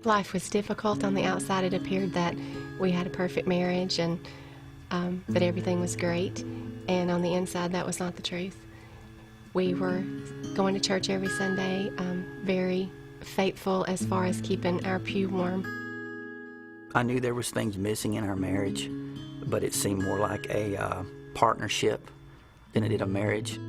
Life was difficult. On the outside, it appeared that we had a perfect marriage and that everything was great. And on the inside, that was not the truth. We were going to church every Sunday, very faithful as far as keeping our pew warm. I knew there was things missing in our marriage, but it seemed more like a partnership than it did a marriage.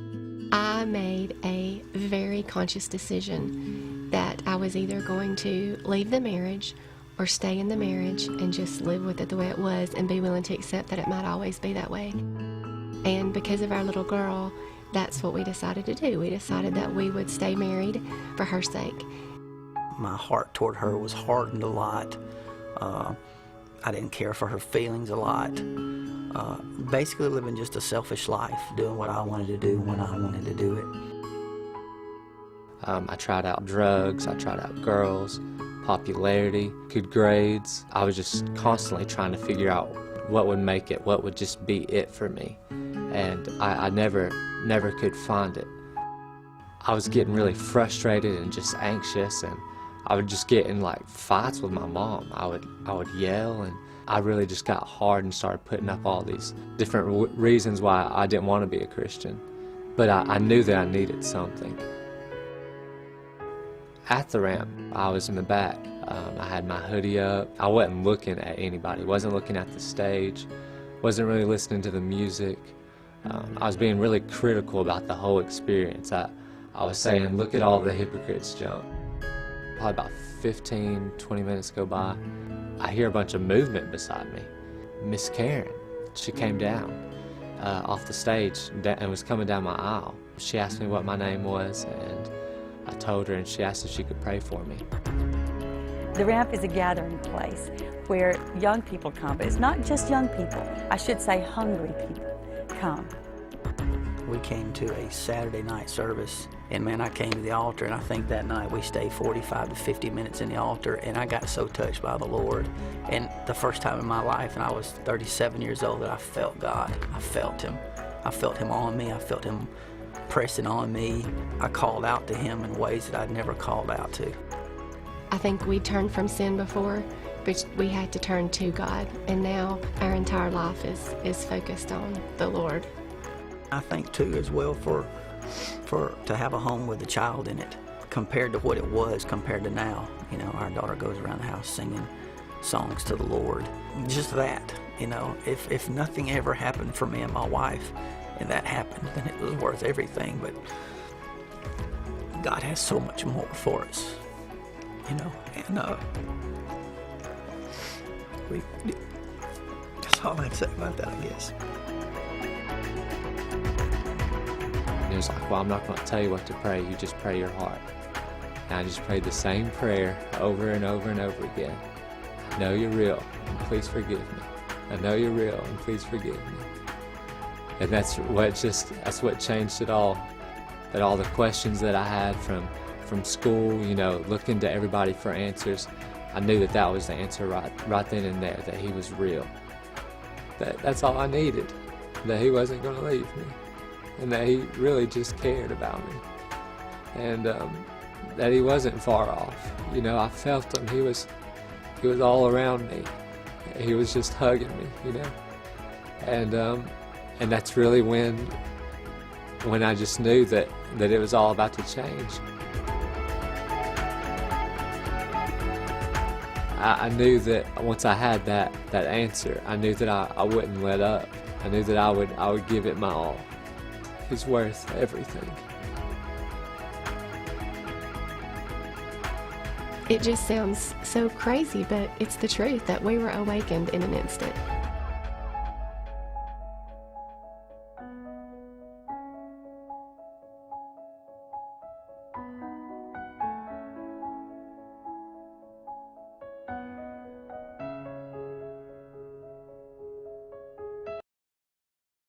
I made a very conscious decision that I was either going to leave the marriage or stay in the marriage and just live with it the way it was and be willing to accept that it might always be that way. And because of our little girl, that's what we decided to do. We decided that we would stay married for her sake. My heart toward her was hardened a lot. I didn't care for her feelings a lot. Basically living just a selfish life, doing what I wanted to do when I wanted to do it. I tried out drugs, I tried out girls, popularity, good grades. I was just constantly trying to figure out what would make it, what would just be it for me. And I never could find it. I was getting really frustrated and just anxious, and I would just get in like fights with my mom. I would yell, and I really just got hard and started putting up all these different reasons why I didn't want to be a Christian. But I knew that I needed something. At the ramp, I was in the back. I had my hoodie up. I wasn't looking at anybody, wasn't looking at the stage, wasn't really listening to the music. I was being really critical about the whole experience. I was saying, look at all the hypocrites jump. Probably about 15, 20 minutes go by. I hear a bunch of movement beside me. Miss Karen, she came down off the stage and was coming down my aisle. She asked me what my name was, and I told her, and she asked if she could pray for me. The ramp is a gathering place where young people come, but it's not just young people. I should say hungry people come. We came to a Saturday night service, and man, I came to the altar, and I think that night we stayed 45 to 50 minutes in the altar, and I got so touched by the Lord. And the first time in my life, and I was 37 years old, that I felt God. I felt Him. I felt Him on me. I felt Him pressing on me. I called out to Him in ways that I'd never called out to. I think we turned from sin before, but we had to turn to God, and now our entire life is focused on the Lord. I think too as well for to have a home with a child in it, compared to what it was compared to now. You know, our daughter goes around the house singing songs to the Lord. Just that, you know, if nothing ever happened for me and my wife, and that happened, then it was worth everything. But God has so much more for us, you know, and that's all I'd say about that, I guess. And he was like, well, I'm not going to tell you what to pray, you just pray your heart. And I just prayed the same prayer over and over and over again. I know you're real, and please forgive me. I know you're real, and please forgive me. And that's what changed it all. That all the questions that I had from school, you know, looking to everybody for answers, I knew that was the answer right then and there, that He was real. That's all I needed, that He wasn't going to leave me, and that He really just cared about me, and that He wasn't far off. You know, I felt Him. He was all around me. He was just hugging me, you know, and that's really when I just knew that it was all about to change. I knew that once I had that answer, I knew that I wouldn't let up. I knew that I would give it my all. He's worth everything. It just sounds so crazy, but it's the truth that we were awakened in an instant.